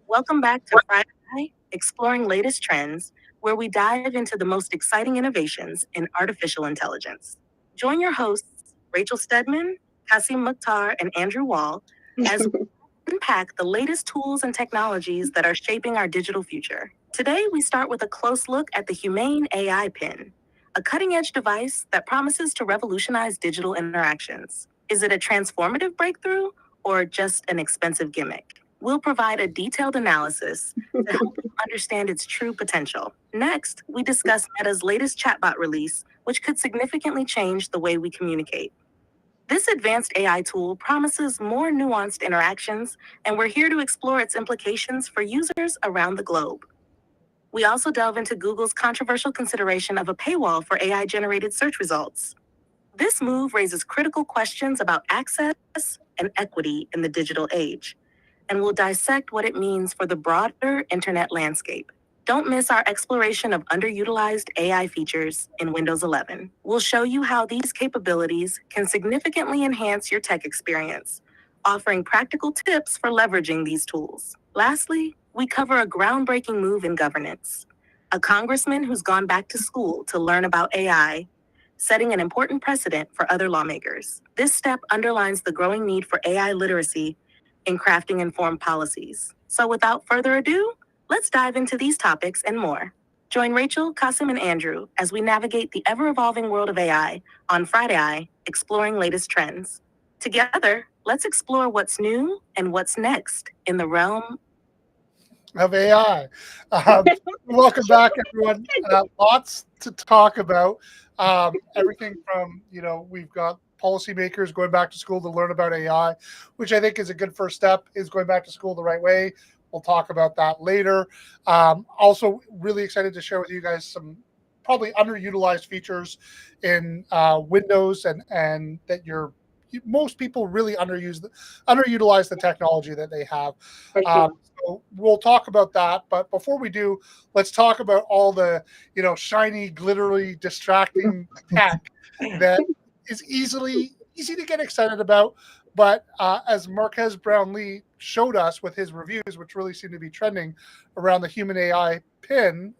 Welcome back to Friday, Exploring Latest Trends, where we dive into the most exciting innovations in artificial intelligence. Join your hosts, Rachel Stedman, Kasim Mukhtar, and Andrew Wall, as we unpack the latest tools and technologies that are shaping our digital future. Today, we start with a close look at the Humane AI Pin, a cutting-edge device that promises to revolutionize digital interactions. Is it a transformative breakthrough or just an expensive gimmick? We'll provide a detailed analysis to help you understand its true potential. Next, we discuss Meta's latest chatbot release, which could significantly change the way we communicate. This advanced AI tool promises more nuanced interactions, and we're here to explore its implications for users around the globe. We also delve into Google's controversial consideration of a paywall for AI-generated search results. This move raises critical questions about access and equity in the digital age, and we'll dissect what it means for the broader internet landscape. Don't miss our exploration of underutilized AI features in Windows 11. We'll show you how these capabilities can significantly enhance your tech experience, offering practical tips for leveraging these tools. Lastly, we cover a groundbreaking move in governance. A congressman who's gone back to school to learn about AI, setting an important precedent for other lawmakers. This step underlines the growing need for AI literacy in crafting informed policies. So without further ado, let's dive into these topics and more. Join Rachel, Kasim, and Andrew as we navigate the ever-evolving world of AI on Friday, Exploring Latest Trends. Together, let's explore what's new and what's next in the realm of AI. Welcome back, everyone. Lots to talk about. Everything from, we've got policymakers going back to school to learn about AI, which I think is a good first step, is going back to school the right way. We'll talk about that later. Also, really excited to share with you guys some probably underutilized features in Windows and that most people really underutilize the technology that they have. So we'll talk about that. But before we do, let's talk about all the, shiny, glittery, distracting tech that is easy to get excited about. But as Marquez Brownlee showed us with his reviews, which really seem to be trending around the Humane AI Pin,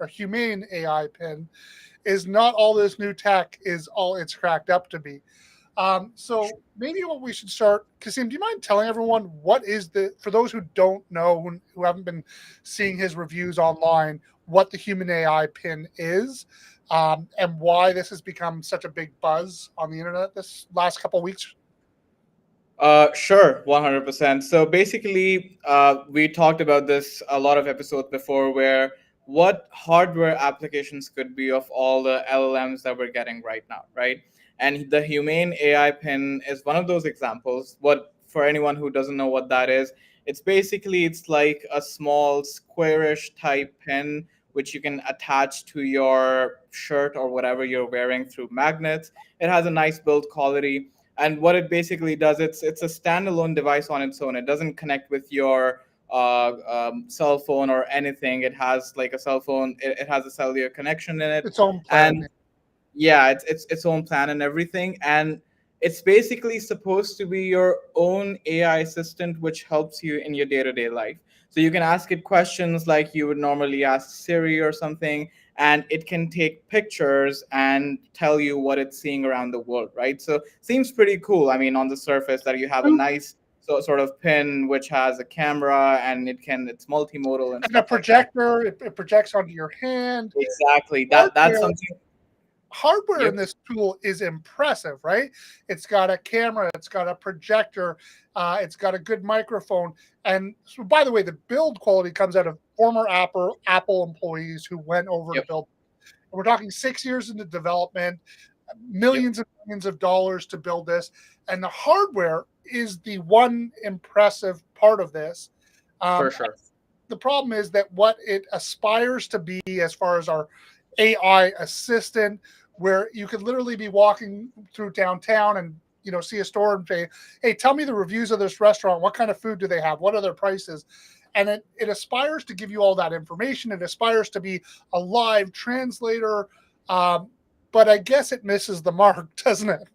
is not all this new tech is all it's cracked up to be. So maybe what we should start, Kasim, do you mind telling everyone for those who don't know, who haven't been seeing his reviews online, what the Humane AI Pin is, and why this has become such a big buzz on the internet this last couple of weeks? Sure, 100%. So basically, we talked about this a lot of episodes before, where what hardware applications could be of all the LLMs that we're getting right now, right? And the Humane AI Pin is one of those examples. For anyone who doesn't know what that is, it's like a small squarish type pin which you can attach to your shirt or whatever you're wearing through magnets. It has a nice build quality. And what it basically does, it's a standalone device on its own. It doesn't connect with your cell phone or anything. It has like a cell phone. It has a cellular connection in it. Its own plan. And yeah, it's its own plan and everything. And it's basically supposed to be your own AI assistant, which helps you in your day-to-day life. So you can ask it questions like you would normally ask Siri or something, and it can take pictures and tell you what it's seeing around the world, right? So seems pretty cool. I mean, on the surface, that you have a nice sort of pin which has a camera and it's multimodal and a projector. It projects onto your hand. Exactly. That's something. Hardware in this tool is impressive, right? It's got a camera, it's got a projector, it's got a good microphone. And so, by the way, the build quality comes out of former Apple employees who went over to build. And we're talking 6 years into development, millions and millions of dollars to build this. And the hardware is the one impressive part of this. For sure. The problem is that what it aspires to be as far as our AI assistant, where you could literally be walking through downtown and see a store and say, hey, tell me the reviews of this restaurant. What kind of food do they have? What are their prices? And it aspires to give you all that information. It aspires to be a live translator. But I guess it misses the mark, doesn't it?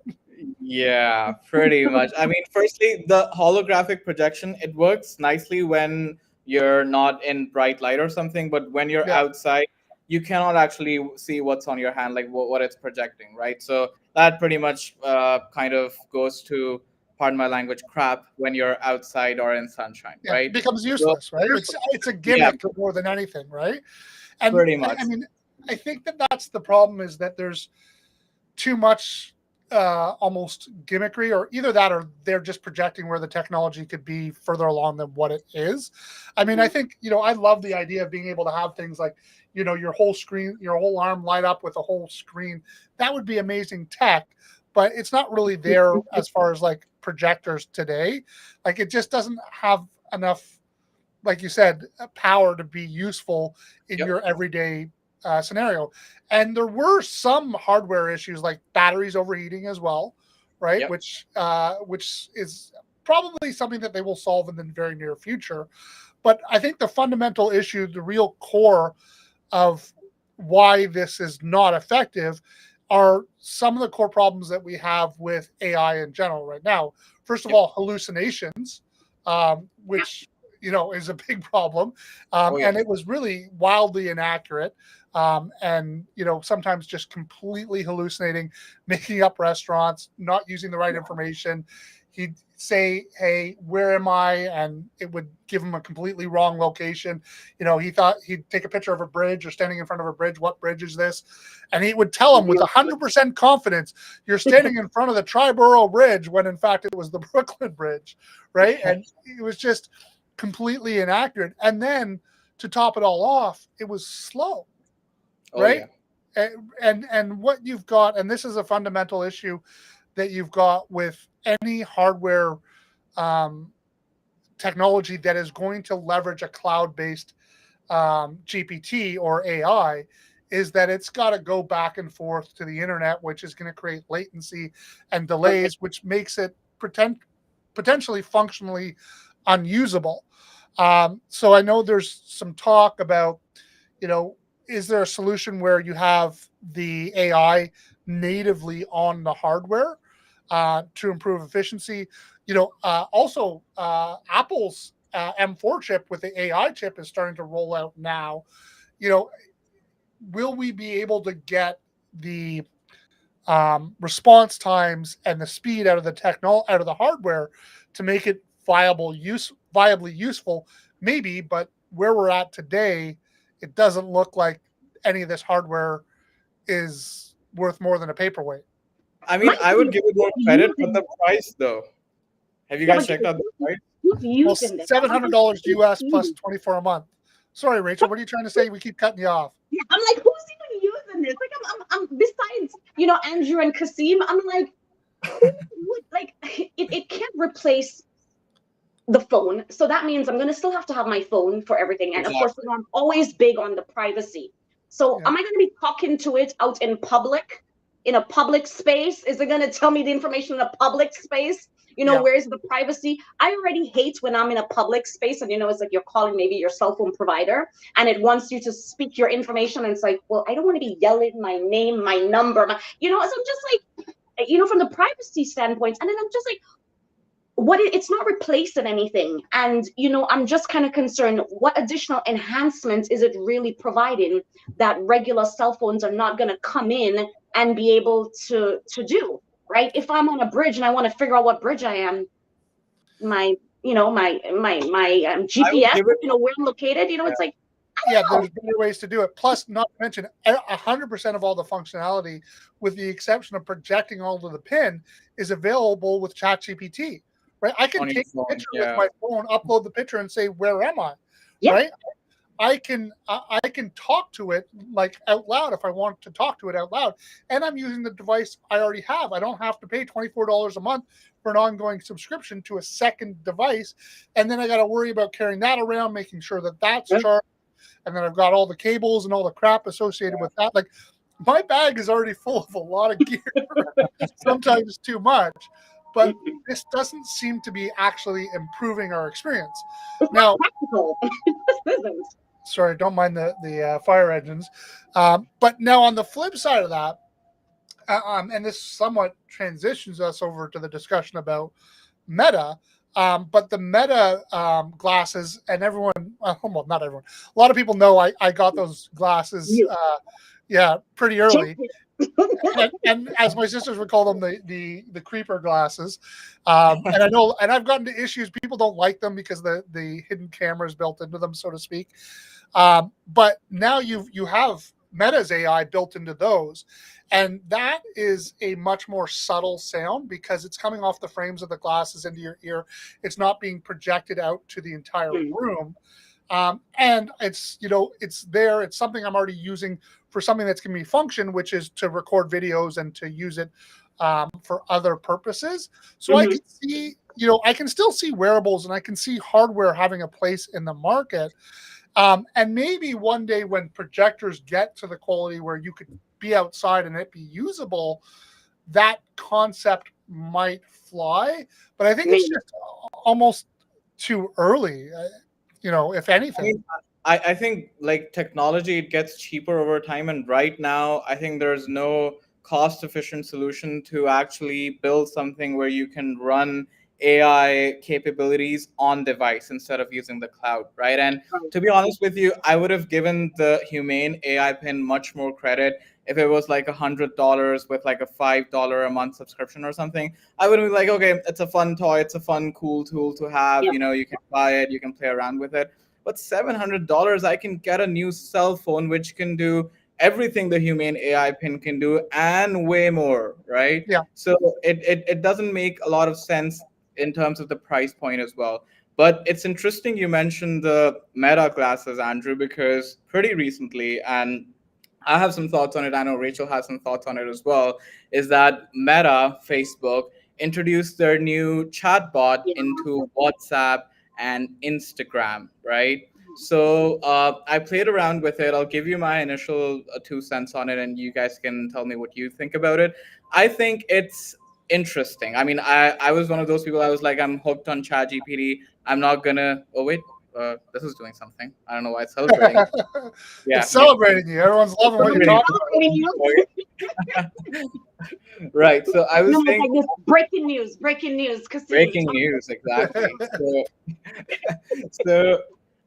Yeah, pretty much. I mean, firstly, the holographic projection, it works nicely when you're not in bright light or something, but when you're Yeah. outside, you cannot actually see what's on your hand, like what it's projecting, right? So that pretty much kind of goes to, pardon my language, crap when you're outside or in sunshine, Yeah. It right? becomes So, useless, right? It's a yeah, gimmick more than anything, right? And pretty much. I mean, I think that's the problem, is that there's too much almost gimmickry, or either that or they're just projecting where the technology could be further along than what it is. I mean, I think, I love the idea of being able to have things like, your whole screen, your whole arm light up with a whole screen. That would be amazing tech, but it's not really there as far as like projectors today. Like, it just doesn't have enough, like you said, power to be useful in Yep. your everyday scenario. And there were some hardware issues like batteries overheating as well, right? Yep. Which is probably something that they will solve in the very near future. But I think the fundamental issue, the real core of why this is not effective, are some of the core problems that we have with AI in general right now. First of Yep. all, hallucinations, which is a big problem, Oh, yeah. and it was really wildly inaccurate, and sometimes just completely hallucinating, making up restaurants, not using the right information. He'd say, hey, where am I? And it would give him a completely wrong location. He thought he'd take a picture of a bridge or standing in front of a bridge. What bridge is this? And he would tell him with 100% confidence, you're standing in front of the Triborough Bridge, when in fact it was the Brooklyn Bridge, right? And it was just completely inaccurate. And then to top it all off, it was slow, Oh, right? yeah. And what you've got, and this is a fundamental issue that you've got with any hardware technology that is going to leverage a cloud-based GPT or AI, is that it's got to go back and forth to the internet, which is going to create latency and delays, which makes it potentially functionally unusable. So I know there's some talk about, is there a solution where you have the AI natively on the hardware to improve efficiency? Also, Apple's M4 chip with the AI chip is starting to roll out now. Will we be able to get the response times and the speed out of the hardware to make it viably useful? Maybe, but where we're at today, it doesn't look like any of this hardware is worth more than a paperweight. I mean, I would give it more credit, but the price, though. Have you guys checked out the price? Well, using this? $700 US plus 24 a month. Sorry, Rachel, what are you trying to say? We keep cutting you off. Yeah, I'm like, who's even using this? Like, I'm besides, Andrew and Kasim, I'm like, who would, like, it can't replace the phone. So that means I'm going to still have to have my phone for everything. And of course, I'm always big on the privacy. So am I going to be talking to it out in public, in a public space? Is it going to tell me the information in a public space? Where's the privacy? I already hate when I'm in a public space and, it's like you're calling maybe your cell phone provider and it wants you to speak your information. And it's like, well, I don't want to be yelling my name, my number, so I'm just like, from the privacy standpoint. And then I'm just like, it's not replacing anything. And, I'm just kind of concerned, what additional enhancements is it really providing that regular cell phones are not going to come in and be able to do, right? If I'm on a bridge and I want to figure out what bridge I am, my GPS, where I'm located, it's like, yeah, there's better ways to do it. Plus, not to mention, 100% of all the functionality, with the exception of projecting all to the pin, is available with ChatGPT. Right? I can take a picture with my phone, upload the picture, and say, "Where am I?" Yeah. Right? I can talk to it like out loud if I want to talk to it out loud, and I'm using the device I already have. I don't have to pay $24 a month for an ongoing subscription to a second device, and then I got to worry about carrying that around, making sure that that's charged, and then I've got all the cables and all the crap associated with that. Like, my bag is already full of a lot of gear, sometimes too much. But this doesn't seem to be actually improving our experience. It's Now, not practical. This isn't. sorry, don't mind the fire engines. But now on the flip side of that, and this somewhat transitions us over to the discussion about Meta. But the Meta glasses, and everyone, well, not everyone, a lot of people know I got those glasses, You. yeah, pretty early. Champion. And as my sisters would call them, the creeper glasses. And I know, and I've gotten to issues. People don't like them because the hidden cameras built into them, so to speak. But now you have Meta's AI built into those, and that is a much more subtle sound because it's coming off the frames of the glasses into your ear. It's not being projected out to the entire room. And it's it's there. It's something I'm already using for something that's going to be function, which is to record videos and to use it for other purposes. So I can see, I can still see wearables and I can see hardware having a place in the market. And maybe one day when projectors get to the quality where you could be outside and it be usable, that concept might fly. But I think it's just almost too early, if anything. I think like technology, it gets cheaper over time. And right now, I think there's no cost efficient solution to actually build something where you can run AI capabilities on device instead of using the cloud, right? And to be honest with you, I would have given the Humane AI Pin much more credit if it was like $100 with like a $5 a month subscription or something. I would be like, okay, it's a fun toy, it's a fun, cool tool to have. Yeah. You can buy it, you can play around with it. But $700, I can get a new cell phone which can do everything the Humane AI Pin can do and way more, right? Yeah. So it doesn't make a lot of sense in terms of the price point as well. But it's interesting you mentioned the Meta glasses, Andrew, because pretty recently, and I have some thoughts on it, I know Rachel has some thoughts on it as well, is that Meta, Facebook, introduced their new chatbot into WhatsApp and Instagram, right? So I played around with it. I'll give you my initial 2 cents on it, and you guys can tell me what you think about it. I think it's interesting. I mean, I was one of those people. I was like, I'm hooked on ChatGPT. I'm not gonna. Oh wait, this is doing something. I don't know why it's celebrating. Yeah, It's celebrating you. Everyone's loving what you're talking about. Right. So I was saying, like this, breaking news, breaking news, exactly. So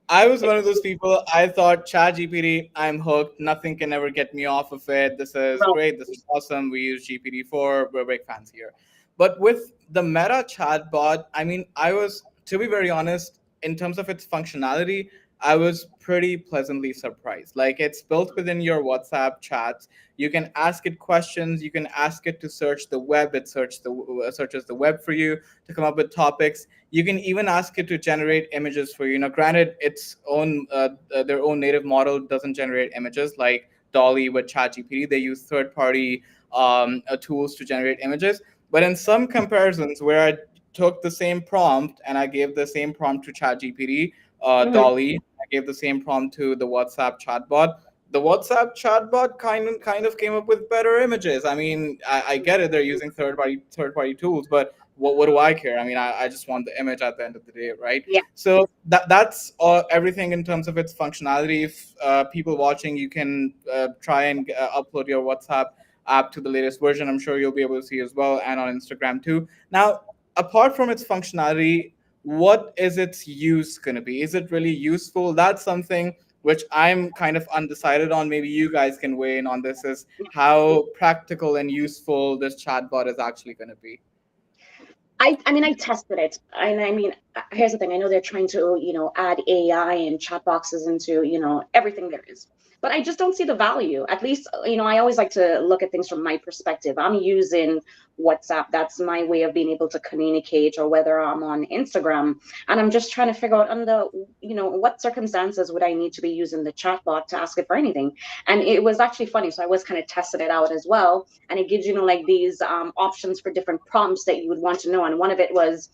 I was one of those people. I thought ChatGPT, I'm hooked. Nothing can ever get me off of it. This is great. This is awesome. We use GPT-4. We're big fans here. But with the Meta chatbot, I mean, I was, to be very honest, in terms of its functionality, I was pretty pleasantly surprised. Like, it's built within your WhatsApp chats. You can ask it questions. You can ask it to search the web. It searches the web for you to come up with topics. You can even ask it to generate images for you. Now, granted, its own their own native model doesn't generate images like Dolly with ChatGPT. They use third-party tools to generate images. But in some comparisons where I took the same prompt and I gave the same prompt to ChatGPT, Dolly, I gave the same prompt to the WhatsApp chatbot. The WhatsApp chatbot kind of came up with better images. I mean, I get it; they're using third party tools, but what do I care? I mean, I just want the image at the end of the day, right? Yeah. So that's everything in terms of its functionality. If people watching, you can try and upload your WhatsApp app to the latest version. I'm sure you'll be able to see as well, and on Instagram too. Now, apart from its functionality, what is its use going to be? Is it really useful? That's something which I'm kind of undecided on. Maybe you guys can weigh in on this, is how practical and useful this chatbot is actually going to be. I mean, I tested it. And I mean, here's the thing. I know they're trying to, add AI and chat boxes into, everything there is. But I just don't see the value. At least, I always like to look at things from my perspective. I'm using WhatsApp. That's my way of being able to communicate, or whether I'm on Instagram. And I'm just trying to figure out under, what circumstances would I need to be using the chatbot to ask it for anything. And it was actually funny. So I was kind of testing it out as well. And it gives, like these options for different prompts that you would want to know. And one of it was,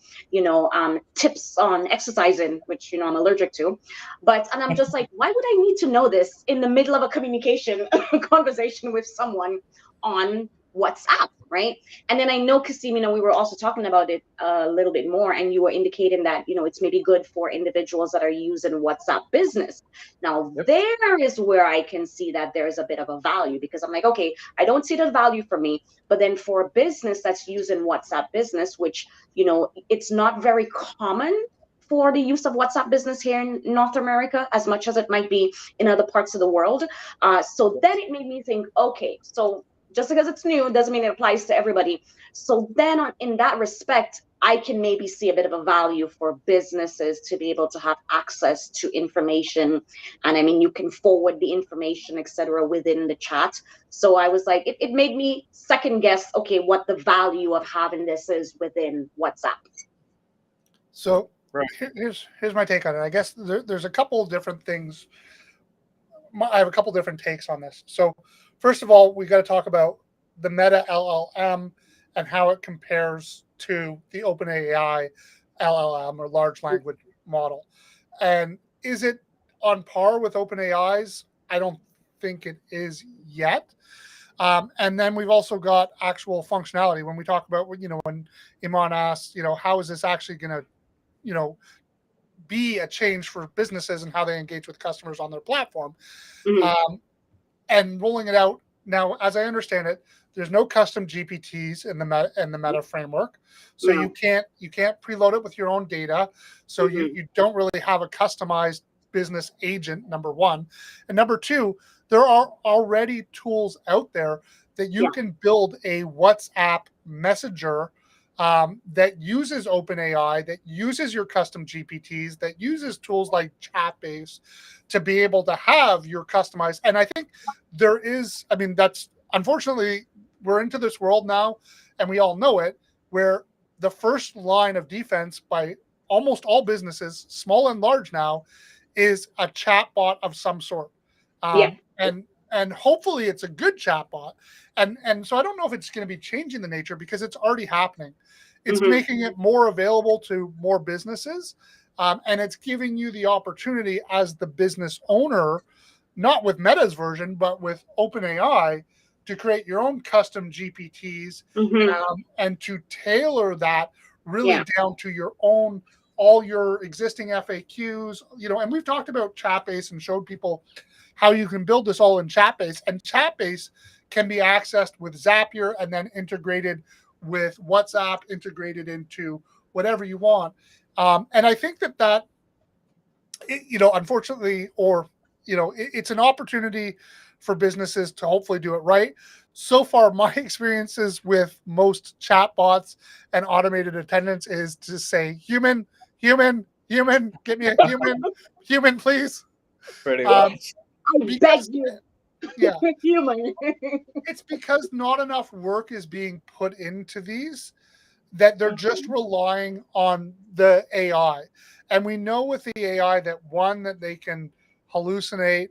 tips on exercising, which I'm allergic to. And I'm just like, why would I need to know this in the middle of a communication conversation with someone on WhatsApp, right? And then I know, Kasim, we were also talking about it a little bit more, and you were indicating that, it's maybe good for individuals that are using WhatsApp business. Now, Yep. there is where I can see that there's a bit of a value, because I'm like, okay, I don't see the value for me, but then for a business that's using WhatsApp business, which, it's not very common for the use of WhatsApp business here in North America, as much as it might be in other parts of the world. So then it made me think, okay, so just because it's new doesn't mean it applies to everybody. So then in that respect, I can maybe see a bit of a value for businesses to be able to have access to information. And I mean, you can forward the information, etc., within the chat. So I was like, it made me second guess, okay, what the value of having this is within WhatsApp. So Right. here's my take on it. I guess there's a couple of different things. I have a couple different takes on this. So first of all, we got to talk about the Meta LLM and how it compares to the OpenAI LLM, or large language model. And is it on par with OpenAI's? I don't think it is yet. And then we've also got actual functionality. When we talk about, when Iman asked, how is this actually going to, be a change for businesses and how they engage with customers on their platform. Mm-hmm. And rolling it out now, as I understand it, there's no custom GPTs in the Meta framework, so No. you can't preload it with your own data. So you don't really have a customized business agent. Number one, and number two, there are already tools out there that you can build a WhatsApp messenger that uses OpenAI, that uses your custom GPTs, that uses tools like Chatbase to be able to have your customized. And I think there is, that's, unfortunately, we're into this world now, and we all know it, where the first line of defense by almost all businesses, small and large now, is a chatbot of some sort. And hopefully it's a good chatbot. And so I don't know if it's going to be changing the nature, because it's already happening. It's making it more available to more businesses. And it's giving you the opportunity as the business owner, not with Meta's version, but with OpenAI, to create your own custom GPTs and to tailor that really down to your own, all your existing FAQs, and we've talked about Chatbase and showed people how you can build this all in Chatbase, and Chatbase can be accessed with Zapier and then integrated with WhatsApp, integrated into whatever you want. And I think that unfortunately, or it's an opportunity for businesses to hopefully do it right. So far, my experiences with most chatbots and automated attendants is to say, human, get me a human, please. Pretty much. I beg you. Yeah. Human. It's because not enough work is being put into these, that they're just relying on the AI. And we know with the AI that, one, that they can hallucinate,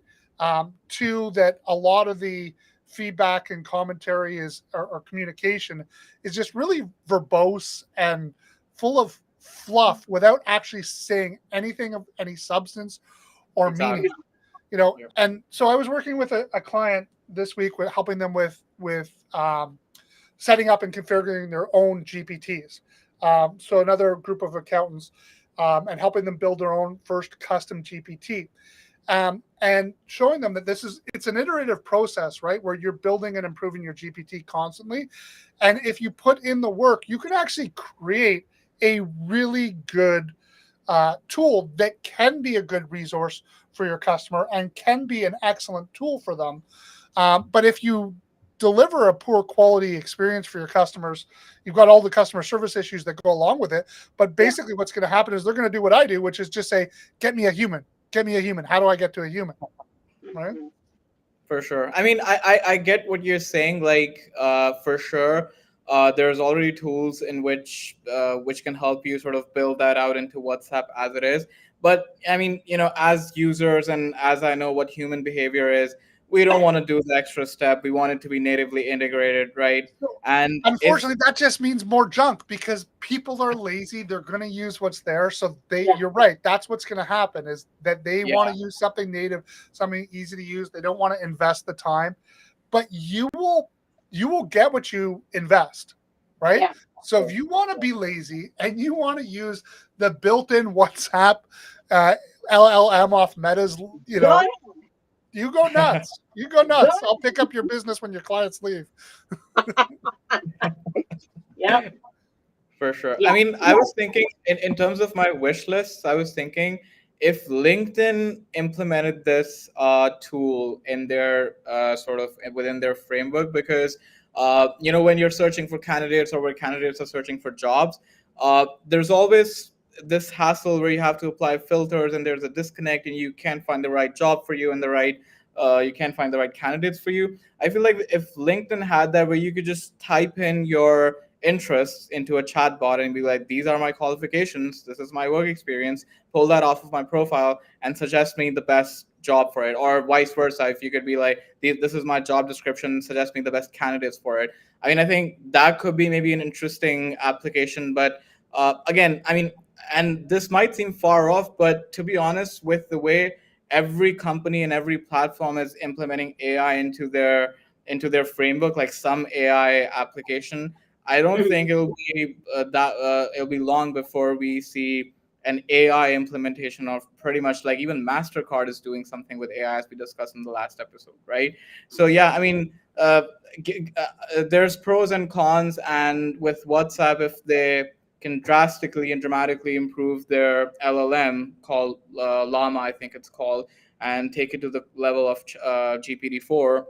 two, that a lot of the feedback and commentary or communication is just really verbose and full of fluff without actually saying anything of any substance or meaning. And so I was working with a client this week, with helping them with setting up and configuring their own GPTs. So another group of accountants, and helping them build their own first custom GPT. And showing them that it's an iterative process, right? Where you're building and improving your GPT constantly. And if you put in the work, you can actually create a really good tool that can be a good resource for your customer and can be an excellent tool for them. But if you deliver a poor quality experience for your customers, you've got all the customer service issues that go along with it. But basically what's going to happen is they're going to do what I do, which is just say, get me a human. How do I get to a human? Right? For sure. I mean, I get what you're saying. Like, for sure, there's already tools in which can help you sort of build that out into WhatsApp as it is. But I mean, as users, and as I know what human behavior is, we don't want to do the extra step. We want it to be natively integrated, right? And if Unfortunately, that just means more junk because people are lazy. They're going to use what's there. So Yeah. you're right. That's what's going to happen is that they yeah, want to use something native, something easy to use. They don't want to invest the time, but you will get what you invest, right? Yeah. So if you want to be lazy and you want to use the built-in WhatsApp uh, LLM off Meta's, Go ahead. you go nuts. You go Go nuts. I'll pick up your business when your clients leave. Yep. for sure. I Yeah. mean, I was thinking in terms of my wish lists, I was thinking if LinkedIn implemented this tool in their sort of within their framework, because when you're searching for candidates or where candidates are searching for jobs, there's always this hassle where you have to apply filters and there's a disconnect and you can't find the right job for you and the right you can't find the right candidates for you. I feel like if LinkedIn had that where you could just type in your interests into a chatbot and be like, these are my qualifications, this is my work experience, pull that off of my profile and suggest me the best job for it, or vice versa. If you could be like, this is my job description, suggest me the best candidates for it. I mean, I think that could be maybe an interesting application, but again, I mean, and this might seem far off, but to be honest, with the way every company and every platform is implementing AI into their framework, like some AI application, I don't Mhm. think it'll be it'll be long before we see an AI implementation of pretty much like even Mastercard is doing something with AI as we discussed in the last episode, right? So yeah, I mean, there's pros and cons, and with WhatsApp, if they can drastically and dramatically improve their LLM called Llama, I think it's called, and take it to the level of GPT-4,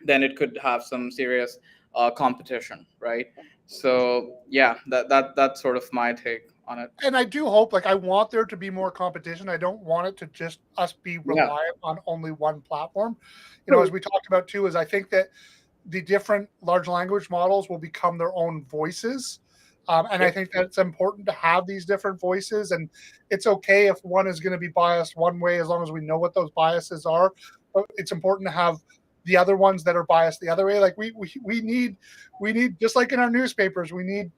then it could have some serious competition, right? So yeah, that's sort of my take on it. And I do hope, like, I want there to be more competition. I don't want it to just us be Yeah, reliant on only one platform. As Mhm. we talked about too, is I think that the different large language models will become their own voices. And I yep, think that it's important to have these different voices. And it's okay if one is going to be biased one way as long as we know what those biases are. But it's important to have the other ones that are biased the other way. Like we need just like in our newspapers, we need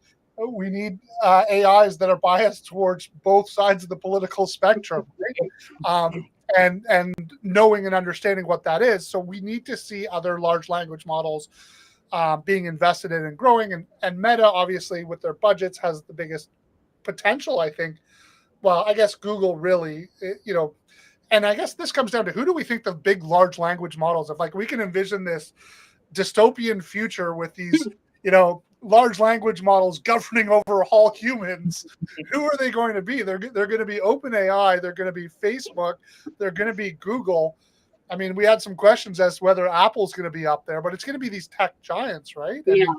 AIs that are biased towards both sides of the political spectrum, right? And knowing and understanding what that is. So we need to see other large language models being invested in and growing. And Meta, obviously, with their budgets, has the biggest potential, I think. Well, I guess Google really, and I guess this comes down to who do we think the big large language models of? Like we can envision this dystopian future with these, large language models governing over all humans. Who are they going to be? They're going to be OpenAI. They're going to be Facebook. They're going to be Google. I mean, we had some questions as to whether Apple's going to be up there, but it's going to be these tech giants, right? I Yeah. mean,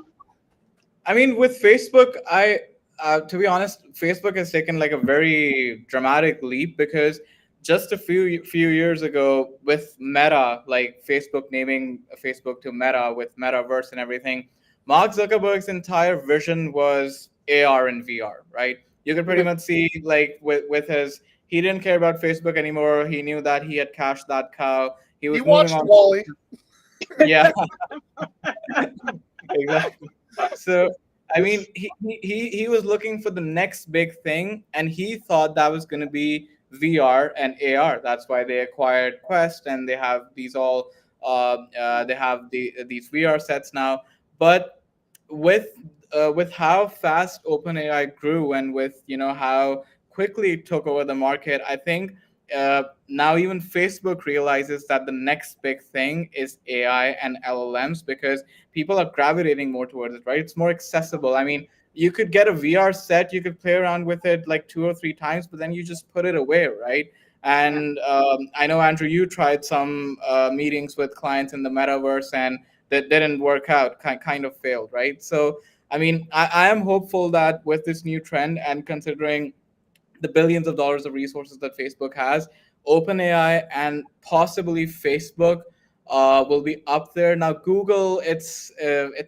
I mean, with Facebook, to be honest, Facebook has taken like a very dramatic leap because just a few years ago, with Meta, like Facebook naming Facebook to Meta with Metaverse and everything, Mark Zuckerberg's entire vision was AR and VR, right? You could pretty much see like with his, he didn't care about Facebook anymore. He knew that he had cashed that cow. He he was moving watched on. Wally. Yeah, exactly. So I mean, he was looking for the next big thing, and he thought that was going to be VR and AR. That's why they acquired Quest, and they have these all they have these VR sets now. But with with how fast OpenAI grew, and with how quickly it took over the market, I think now even Facebook realizes that the next big thing is AI and LLMs because people are gravitating more towards it, right? It's more accessible. I mean, you could get a VR set, you could play around with it like 2 or 3 times, but then you just put it away, right? Yeah. And I know, Andrew, you tried some meetings with clients in the metaverse and that didn't work out, kind of failed, right? So, I mean, I am hopeful that with this new trend and considering the billions of dollars of resources that Facebook has, OpenAI and possibly Facebook will be up there. Now, Google, it's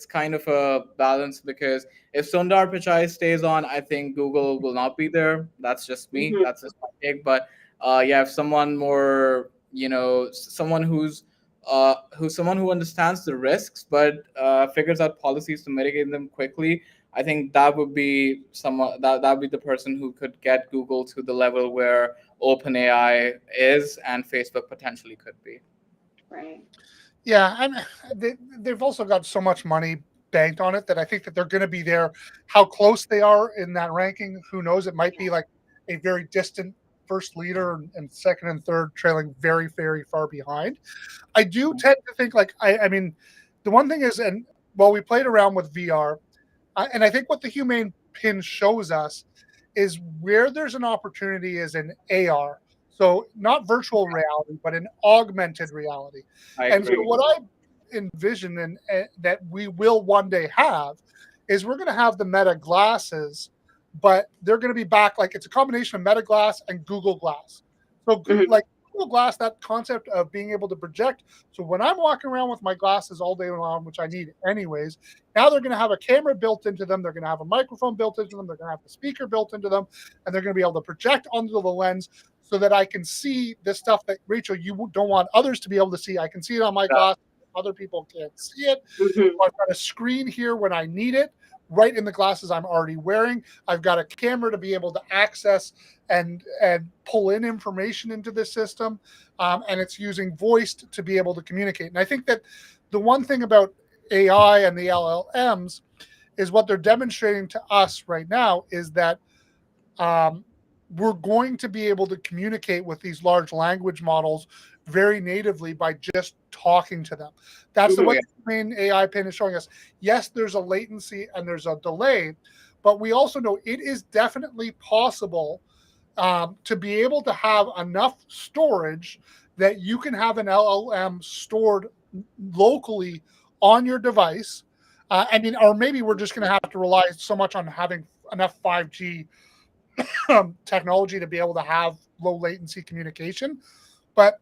kind of a balance because if Sundar Pichai stays on, I think Google will not be there. That's just me. Mhm. That's just my take. But yeah, if someone more, someone who's someone who understands the risks but figures out policies to mitigate them quickly. I think that would be someone that would be the person who could get Google to the level where OpenAI is and Facebook potentially could be. Right. Yeah, they've also got so much money banked on it that I think that they're going to be there. How close they are in that ranking, who knows? It might be like a very distant first leader and second and third trailing very, very far behind. I do tend to think like I mean, the one thing is, and while we played around with VR, and I think what the Humane Pin shows us is where there's an opportunity is in AR. So not virtual reality, but in augmented reality. I And so agree. what I envision and that we will one day have is we're going to have the Meta glasses, but they're going to be back like it's a combination of Meta Glass and Google Glass. So like Google Glass, that concept of being able to project. So when I'm walking around with my glasses all day long, which I need anyways, now they're going to have a camera built into them. They're going to have a microphone built into them. They're going to have the speaker built into them, and they're going to be able to project onto the lens so that I can see the stuff that Rachel, you don't want others to be able to see. I can see it on my glass. Other people can't see it. I've got a screen here when I need it, right in the glasses I'm already wearing. I've got a camera to be able to access and pull in information into this system, and it's using voice to be able to communicate. And I think that the one thing about AI and the LLMs is what they're demonstrating to us right now is that we're going to be able to communicate with these large language models very natively by just talking to them. That's what the main AI pin is showing us. Yes, there's a latency and there's a delay, but we also know it is definitely possible to be able to have enough storage that you can have an LLM stored locally on your device. I mean, or maybe we're just going to have to rely so much on having enough 5G technology to be able to have low latency communication. But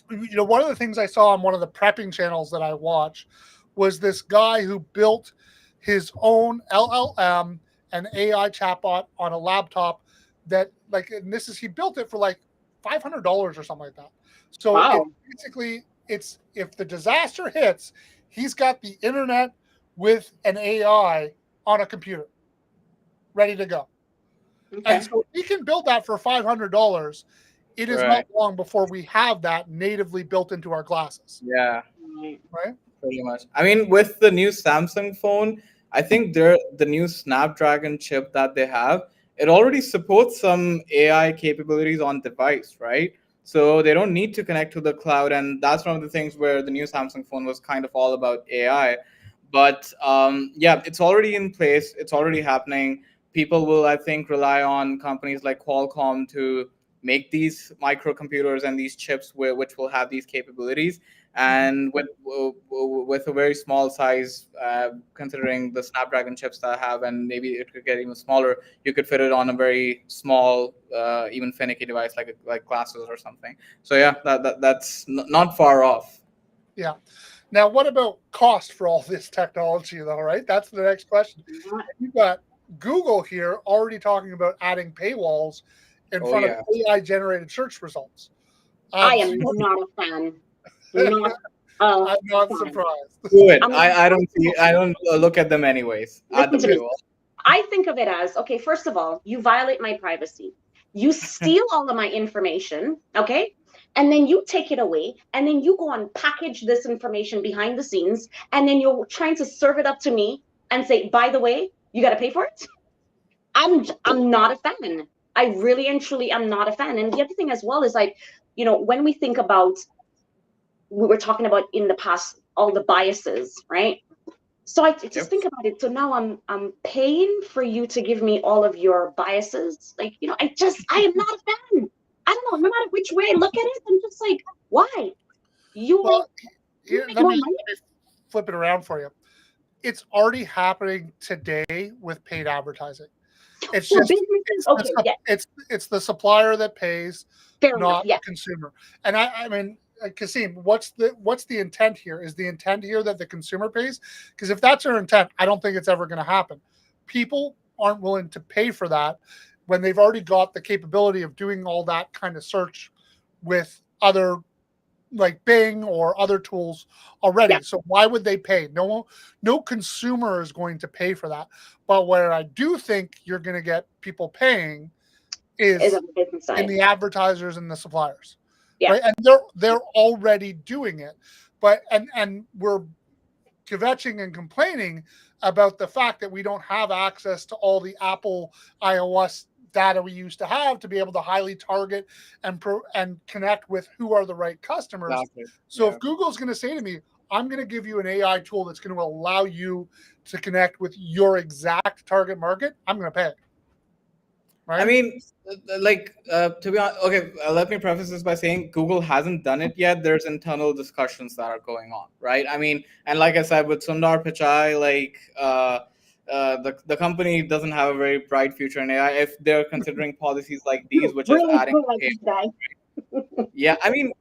one of the things I saw on one of the prepping channels that I watch was this guy who built his own LLM and AI chatbot on a laptop that and he built it for like $500 or something like that. So Wow. it's if the disaster hits, he's got the internet with an AI on a computer ready to go. Okay. And so if we can build that for $500, it is not long before we have that natively built into our glasses. Yeah. Right? Pretty much. I mean, with the new Samsung phone, I think the new Snapdragon chip that they have, it already supports some AI capabilities on device, right? So they don't need to connect to the cloud, and that's one of the things where the new Samsung phone was kind of all about AI. But yeah, it's already in place. It's already happening. People will, I think, rely on companies like Qualcomm to make these microcomputers and these chips which will have these capabilities. And with a very small size, considering the Snapdragon chips that I have, and maybe it could get even smaller, you could fit it on a very small, even finicky device like glasses or something. So yeah, that's not far off. Yeah. Now, what about cost for all this technology, though? Right, that's the next question. You've got Google here already talking about adding paywalls in front of AI-generated search results. I am not a fan. Not I'm not surprised. Do it. I don't look at them anyways. Add the paywall. I think of it as, okay, first of all, you violate my privacy. You steal all of my information, okay? And then you take it away, and then you go and package this information behind the scenes, and then you're trying to serve it up to me and say, by the way, you got to pay for it. I'm not a fan. I really and truly am not a fan. And the other thing as well is like, when we think about, we were talking about in the past, all the biases, right? So I just think about it. So now I'm paying for you to give me all of your biases. Like, I am not a fan. I don't know, no matter which way I look at it, I'm just like, why? Let me flip it around for you. It's already happening today with paid advertising. It's just it's the supplier that pays, not the consumer. And I mean, Kasim, what's the intent here? Is the intent here that the consumer pays? Because if that's their intent, I don't think it's ever going to happen. People aren't willing to pay for that when they've already got the capability of doing all that kind of search with other like Bing or other tools already. Yeah. So why would they pay? No consumer is going to pay for that. But where I do think you're going to get people paying Is is on the business in side. the advertisers and the suppliers, Yeah. right? And they're already doing it, but and we're kvetching and complaining about the fact that we don't have access to all the Apple iOS data we used to have to be able to highly target and connect with who are the right customers. Exactly. So Yeah. if Google's going to say to me, I'm going to give you an AI tool that's going to allow you to connect with your exact target market, I'm going to pay it. Right? I mean, to be honest, okay, let me preface this by saying Google hasn't done it yet. There's internal discussions that are going on, right? I mean, and like I said, with Sundar Pichai, the company doesn't have a very bright future in AI if they're considering policies like these, which is Really adding cool like pay. this guy. Yeah, I mean,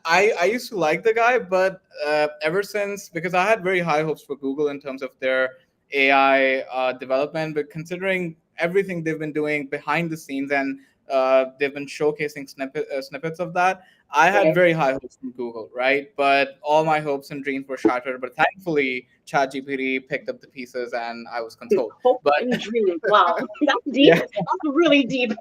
I used to like the guy, but ever since, because I had very high hopes for Google in terms of their AI development, but considering everything they've been doing behind the scenes and they've been showcasing snippets of that, I had Right. very high hopes from Google, right? But all my hopes and dreams were shattered. But thankfully, ChatGPT picked up the pieces and I was consoled. Hope But and dreams. Wow. That's deep. yeah, That's really deep.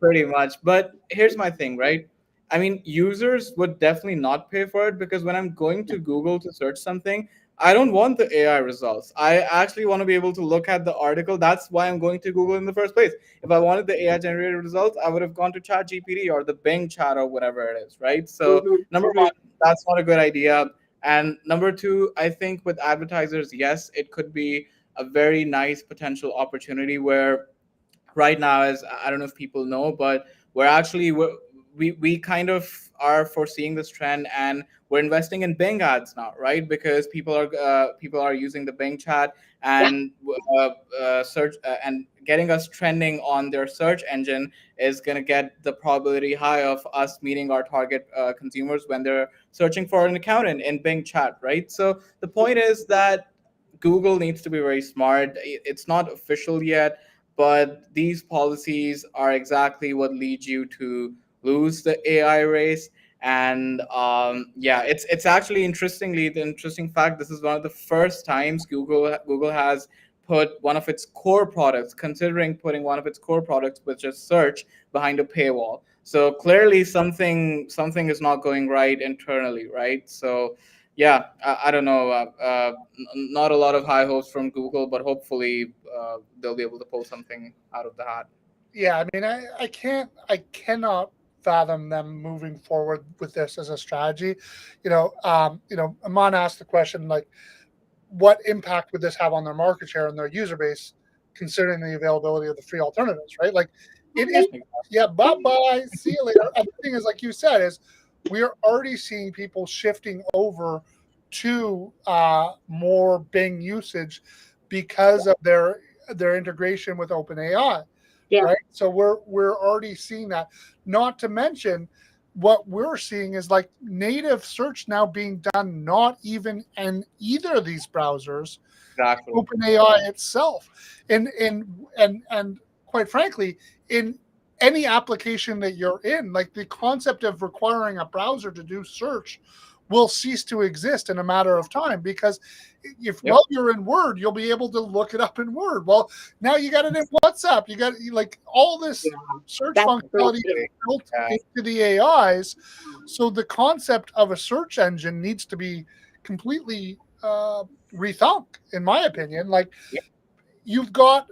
pretty much. But here's my thing, right? I mean, users would definitely not pay for it because when I'm going to Google to search something, I don't want the AI results. I actually want to be able to look at the article. That's why I'm going to Google in the first place. If I wanted the AI generated results, I would have gone to ChatGPT or the Bing chat or whatever it is, right? So, Mhm, number mhm. one, that's not a good idea. And number two, I think with advertisers, yes, it could be a very nice potential opportunity where right now, as I don't know if people know, but we kind of are foreseeing this trend, and we're investing in Bing ads now, right? Because people are using the Bing chat Yeah. and search and getting us trending on their search engine is going to get the probability high of us meeting our target consumers when they're searching for an account in Bing chat, right? So the point is that Google needs to be very smart. It's not official yet, but these policies are exactly what lead you to lose the AI race. And yeah, it's actually interestingly the interesting fact. This is one of the first times Google has put one of its core products, considering putting one of its core products, which is search, behind a paywall. So clearly something is not going right internally, right? So yeah, I don't know. Not a lot of high hopes from Google, but hopefully they'll be able to pull something out of the hat. Yeah, I mean, I cannot fathom them moving forward with this as a strategy. Amon asked the question like, what impact would this have on their market share and their user base, considering the availability of the free alternatives, right? Like, it is, yeah, bye bye, see you later. And the thing is, like you said, is we are already seeing people shifting over to more Bing usage because of their integration with OpenAI, Yeah. right? So we're already seeing that. Not to mention, what we're seeing is like native search now being done not even in either of these browsers, Exactly. OpenAI itself, and quite frankly, in any application that you're in, like the concept of requiring a browser to do search will cease to exist in a matter of time, because if Yep. while you're in Word, you'll be able to look it up in Word. Well, now you got it in WhatsApp. You got like all this search That's functionality true. is built Yeah. into the AIs. So the concept of a search engine needs to be completely rethunk, in my opinion. Like, Yep. you've got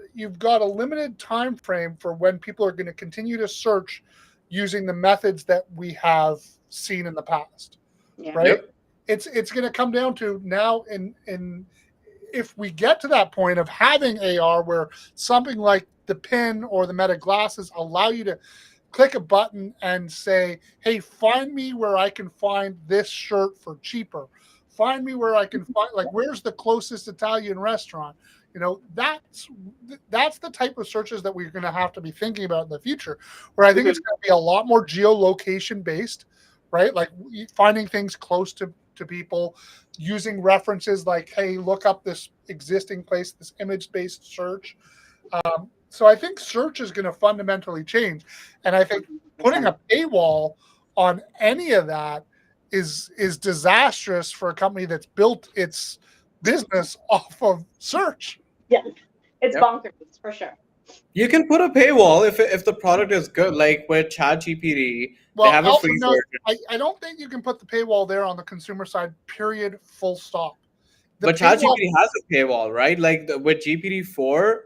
a limited time frame for when people are going to continue to search using the methods that we have seen in the past, Yeah. right? Yep. It's going to come down to now, in if we get to that point of having AR where something like the pin or the Meta glasses allow you to click a button and say, hey, find me where I can find this shirt for cheaper. Find me where I can find, like, where's the closest Italian restaurant? That's the type of searches that we're going to have to be thinking about in the future, where I think it's going to be a lot more geolocation based, right? Like finding things close to people, using references like, hey, look up this existing place, this image based search. So I think search is going to fundamentally change. And I think putting a paywall on any of that is disastrous for a company that's built its business off of search. Yes, it's Yep. bonkers for sure. You can put a paywall if the product is good, like with ChatGPT. They Well, have a also free no, version. I don't think you can put the paywall there on the consumer side. Period. Full stop. The But paywall, ChatGPT has a paywall, right? Like with GPT-4,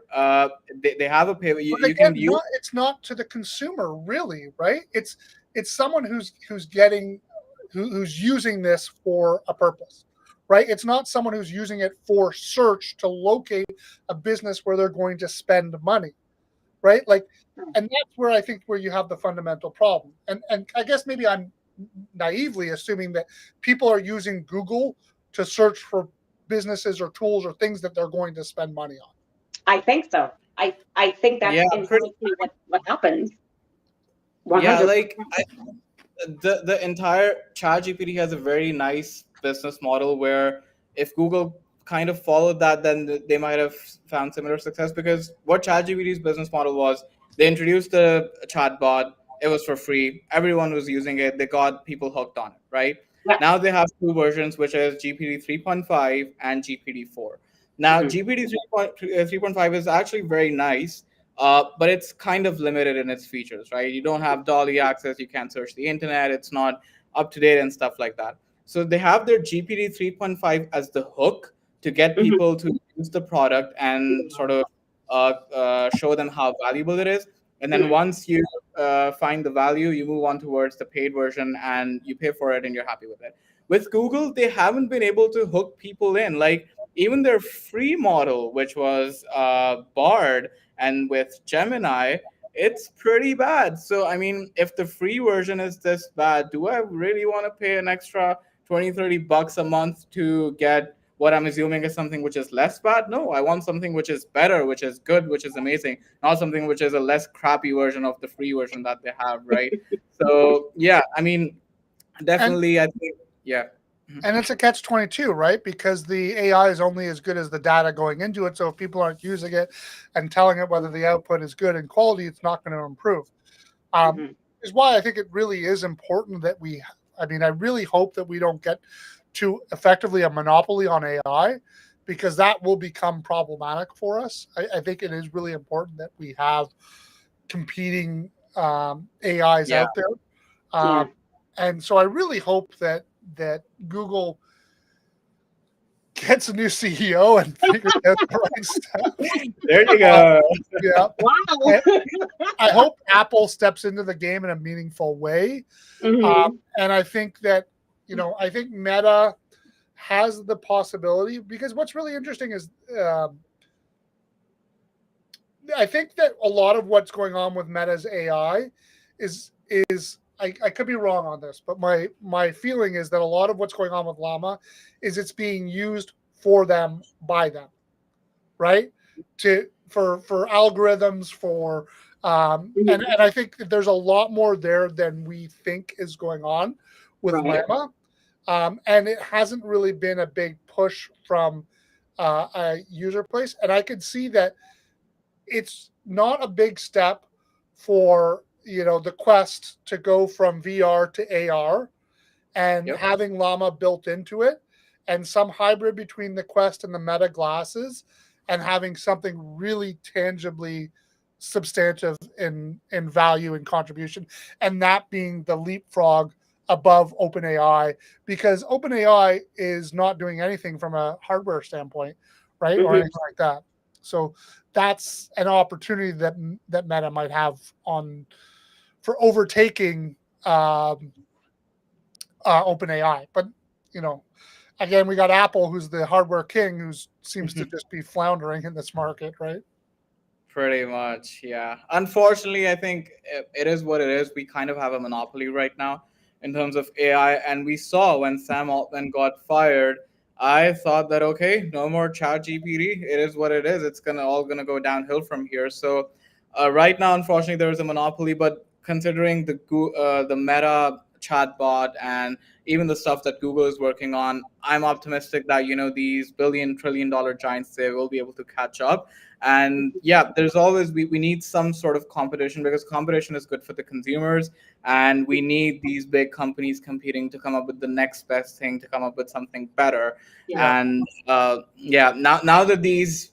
they have a paywall. You, but you can again, use. it's not to the consumer, really, right? It's someone who's getting who's using this for a purpose, right? It's not someone who's using it for search to locate a business where they're going to spend money, right? Like, and that's where I think where you have the fundamental problem. And I guess maybe I'm naively assuming that people are using Google to search for businesses or tools or things that they're going to spend money on. I think so. I think that's Yeah, inherently what happens. yeah. 100%. Like the entire ChatGPT has a very nice business model where if Google kind of followed that, then they might have found similar success. Because what ChatGPT's business model was, they introduced the chatbot. It was for free. Everyone was using it. They got people hooked on it, right? Yeah. Now they have two versions, which is GPT 3.5 and GPT 4. Now, Mhm. GPT 3.5 is actually very nice, but it's kind of limited in its features, right? You don't have Dolly access, you can't search the internet, it's not up to date and stuff like that. So they have their GPT 3.5 as the hook to get Mhm. people to use the product and sort of show them how valuable it is. And then Mhm. once you find the value, you move on towards the paid version and you pay for it and you're happy with it. With Google, they haven't been able to hook people in. Like even their free model, which was Bard, and with Gemini, it's pretty bad. So, I mean, if the free version is this bad, do I really want to pay an extra 20, $30 a month to get what I'm assuming is something which is less bad? No, I want something which is better, which is good, which is amazing, not something which is a less crappy version of the free version that they have, right? So, yeah, I mean, And definitely, I think, yeah. Mhm. and it's a catch 22, right? Because the AI is only as good as the data going into it. So if people aren't using it and telling it whether the output is good and quality, it's not going to improve. Um, Mhm. is why I think it really is important that we. I mean, I really hope that we don't get to effectively a monopoly on AI, because that will become problematic for us. I think it is really important that we have competing AIs Yeah. out there. Yeah. Um, and so I really hope that Google gets a new CEO and figures out the right steps. There you Uh, go. yeah, Wow. and I hope Apple steps into the game in a meaningful way. Mhm. And I think that I think Meta has the possibility, because what's really interesting is I think that a lot of what's going on with Meta's AI is I could be wrong on this, but my feeling is that a lot of what's going on with Llama is it's being used for them by them, right? For algorithms, for Mhm. and I think that there's a lot more there than we think is going on with Right. Llama, and it hasn't really been a big push from a user place, and I could see that it's not a big step for the Quest to go from VR to AR and Yep. having Llama built into it, and some hybrid between the Quest and the Meta glasses, and having something really tangibly substantive in value and contribution, and that being the leapfrog above OpenAI, because OpenAI is not doing anything from a hardware standpoint, right, or Mhm. anything like that. So that's an opportunity that Meta might have on for overtaking OpenAI. But you know, again, we got Apple, who's the hardware king, who seems to just be floundering in this market, right? Pretty much, yeah. Unfortunately, I think it is what it is. We kind of have a monopoly right now in terms of AI, and we saw when Sam Altman got fired. I thought that okay, no more Chat GPT. It is what it is. It's gonna all gonna go downhill from here. So, right now, unfortunately, there is a monopoly. But considering the Meta chatbot and even the stuff that Google is working on, I'm optimistic that these billion-trillion-dollar giants, they will be able to catch up. And yeah, there's always we need some sort of competition, because competition is good for the consumers, and we need these big companies competing to come up with the next best thing, to come up with something better. Yeah. And yeah, now that these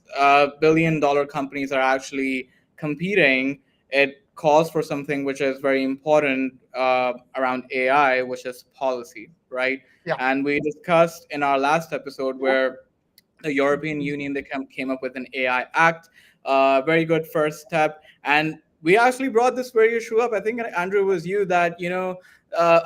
billion-dollar companies are actually competing, it calls for something which is very important around AI, which is policy, right? Yeah. And we discussed in our last episode where the European Union, they came up with an AI Act, very good first step. And we actually brought this very issue up. I think, Andrew, it was you that,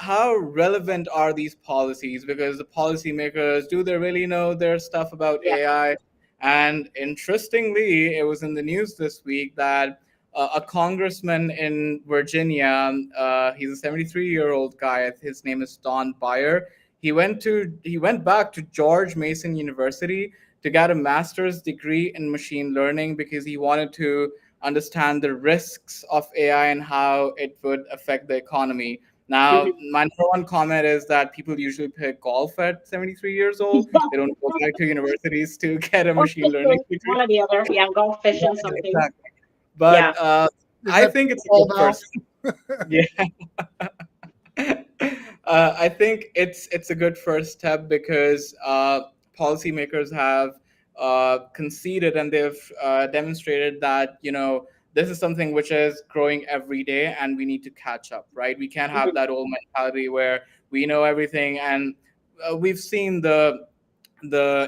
how relevant are these policies? Because the policymakers, do they really know their stuff about Yeah. AI? And interestingly, it was in the news this week that a congressman in Virginia, he's a 73-year-old guy. His name is Don Beyer. He went back to George Mason University to get a master's degree in machine learning, because he wanted to understand the risks of AI and how it would affect the economy. Now, my number one comment is that people usually play golf at 73 years old. They don't go back to universities to get a Or machine learning fishing, degree. one or the other. Yeah, golf, fishing, Yeah, something. exactly. But Yeah. I think it's a all good now? first. Yeah. I think it's a good first step, because policymakers have conceded, and they've demonstrated that this is something which is growing every day, and we need to catch up, right? We can't have that old mentality where we know everything. And we've seen the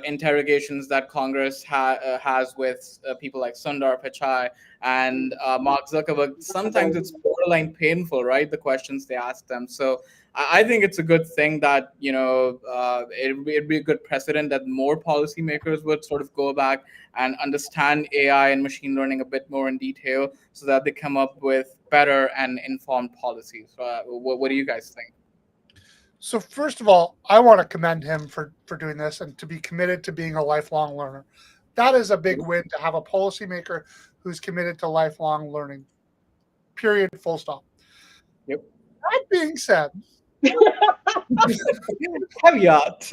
interrogations that Congress has with people like Sundar Pichai and Mark Zuckerberg. Sometimes it's borderline painful, right? The questions they ask them. So I think it's a good thing that it'd be a good precedent that more policymakers would sort of go back and understand AI and machine learning a bit more in detail, so that they come up with better and informed policies. What do you guys think? So first of all, I want to commend him for doing this and to be committed to being a lifelong learner. That is a big win, to have a policymaker who's committed to lifelong learning. Period. Full stop. Yep. That being said, Caveat.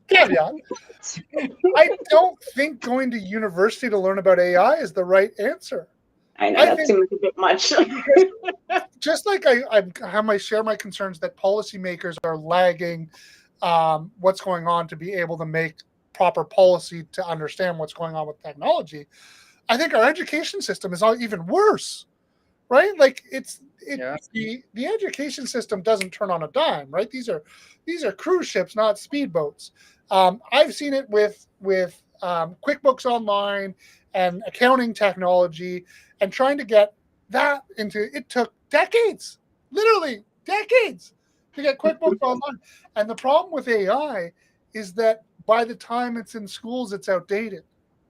caveat, I don't think going to university to learn about AI is the right answer. I know I that think- seems a bit much. Just like I share my concerns that policymakers are lagging what's going on to be able to make proper policy to understand what's going on with technology, I think our education system is even worse, right? Like the education system doesn't turn on a dime, right? These are cruise ships, not speedboats. I've seen it with QuickBooks Online and accounting technology, and trying to get that into it took decades, literally decades, to get QuickBooks Online. And the problem with AI is that by the time it's in schools, it's outdated.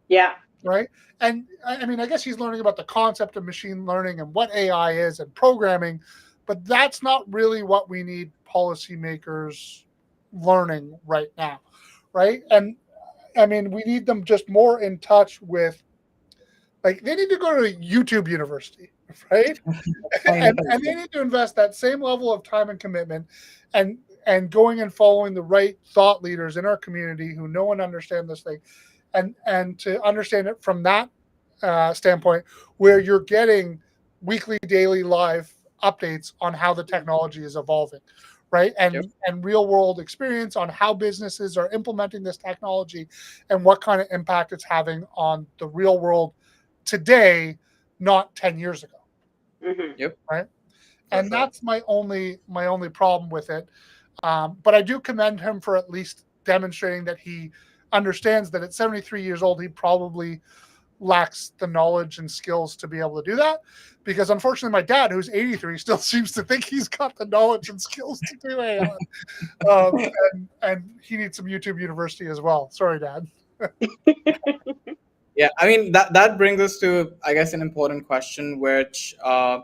Yeah. Right. And I mean, I guess he's learning about the concept of machine learning and what AI is and programming, but that's not really what we need policymakers learning right now. Right. And I mean, we need them just more in touch with, like, they need to go to YouTube University, right? and they need to invest that same level of time and commitment and going and following the right thought leaders in our community who know and understand this thing, and to understand it from that standpoint, where you're getting weekly, daily, live updates on how the technology is evolving, right? And real world experience on how businesses are implementing this technology and what kind of impact it's having on the real world today, not 10 years ago. Yep. Right. And that's my only problem with it. But I do commend him for at least demonstrating that he understands that at 73 years old, he probably lacks the knowledge and skills to be able to do that. Because unfortunately, my dad, who's 83, still seems to think he's got the knowledge and skills to do AI. And he needs some YouTube University as well. Sorry, Dad. Yeah, I mean that brings us to, I guess, an important question, which I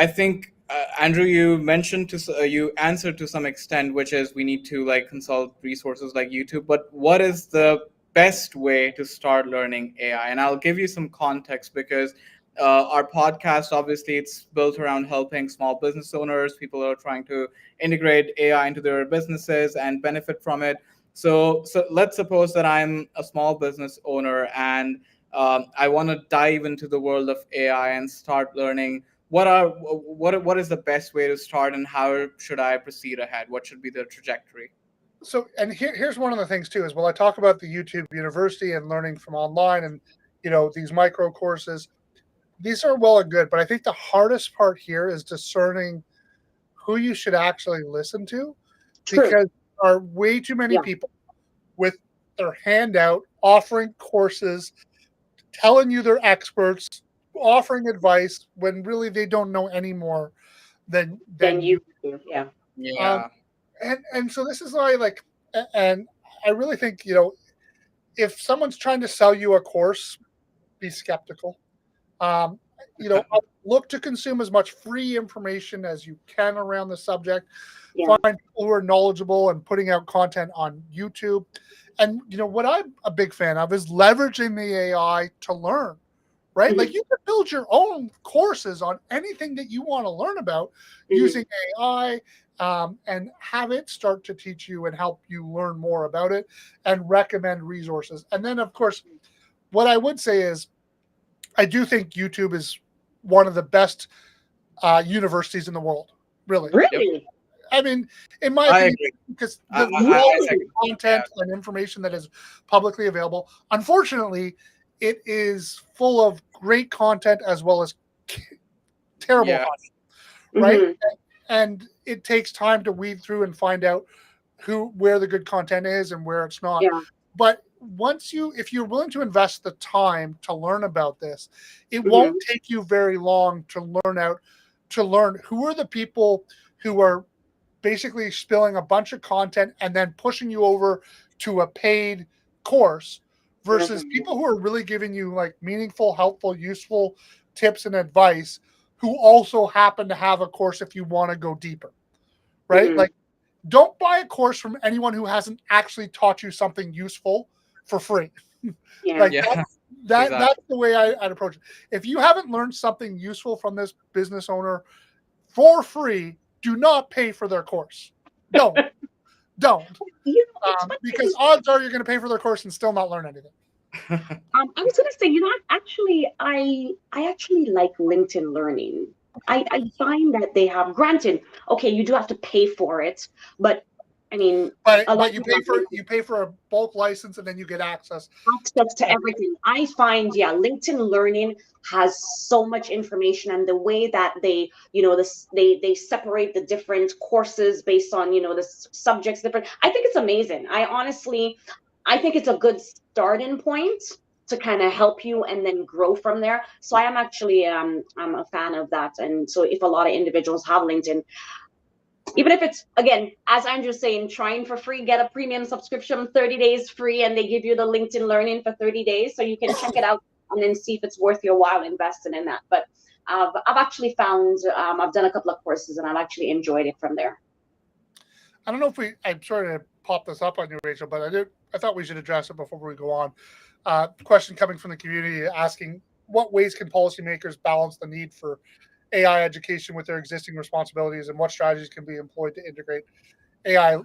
think Andrew, you mentioned you answered to some extent, which is we need to like consult resources like YouTube. But what is the best way to start learning AI? And I'll give you some context, because our podcast, obviously, it's built around helping small business owners, people who are trying to integrate AI into their businesses and benefit from it. So let's suppose that I'm a small business owner and I want to dive into the world of AI and start learning what is the best way to start and how should I proceed ahead? What should be the trajectory? So, and here's one of the things too is, well, I talk about the YouTube University and learning from online, and these micro courses. These are well and good, but I think the hardest part here is discerning who you should actually listen to, True. because there are way too many Yeah. people with their hand out offering courses, telling you they're experts, offering advice when really they don't know any more than Then you. you do. Yeah. Um, Yeah. and so this is why, like, and I really think, if someone's trying to sell you a course, be skeptical. Um, look to consume as much free information as you can around the subject. Yeah. Find people who are knowledgeable and putting out content on YouTube. And what I'm a big fan of is leveraging the AI to learn, right? Like, you can build your own courses on anything that you want to learn about using AI, and have it start to teach you and help you learn more about it and recommend resources. And then, of course, what I would say is, I do think YouTube is one of the best universities in the world, really. Really? I mean, in my I opinion, agree. because I, the I, I quality of second. content and information that is publicly available, unfortunately, it is full of great content as well as terrible Yeah. content, right? Mhm. And it takes time to weed through and find out where the good content is and where it's not. Yeah. But if you're willing to invest the time to learn about this, it Mhm. won't take you very long to learn who are the people who are basically spilling a bunch of content and then pushing you over to a paid course, versus Mhm. people who are really giving you like meaningful, helpful, useful tips and advice, who also happen to have a course if you want to go deeper, right? Mhm. Like, don't buy a course from anyone who hasn't actually taught you something useful for free. Yeah. Like, Yeah. that's Exactly. the way I'd approach it. If you haven't learned something useful from this business owner for free, do not pay for their course. Don't. It's funny Because because odds are you're going to pay for their course and still not learn anything. I was gonna say, I actually like LinkedIn Learning. I find that they have, granted, okay, you do have to pay for it, but I mean, a lot But of people have LinkedIn you pay for a bulk license, and then you get access. access to everything. I find, yeah, LinkedIn Learning has so much information, and the way that they, they separate the different courses based on, the subjects different. I think it's amazing. I think it's a good starting point to kind of help you and then grow from there. So I am actually I'm a fan of that. And so if a lot of individuals have LinkedIn, even if it's, again, as Andrew's saying, trying for free, get a premium subscription, 30 days free, and they give you the LinkedIn Learning for 30 days, so you can check it out and then see if it's worth your while investing in that. But I've actually found, I've done a couple of courses and I've actually enjoyed it from there. I don't know if I'm sorry to pop this up on you, Rachel, but I thought we should address it before we go on. Question coming from the community asking, what ways can policymakers balance the need for AI education with their existing responsibilities, and what strategies can be employed to integrate AI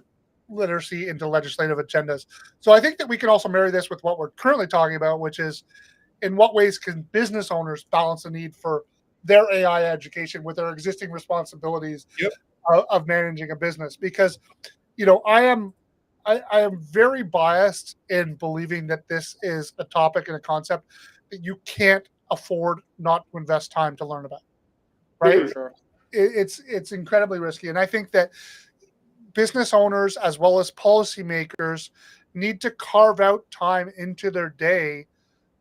literacy into legislative agendas? So I think that we can also marry this with what we're currently talking about, which is, in what ways can business owners balance the need for their AI education with their existing responsibilities Yep. of managing a business? Because I am very biased in believing that this is a topic and a concept that you can't afford not to invest time to learn about, right? Mhm. Sure. It's incredibly risky, and I think that business owners as well as policymakers need to carve out time into their day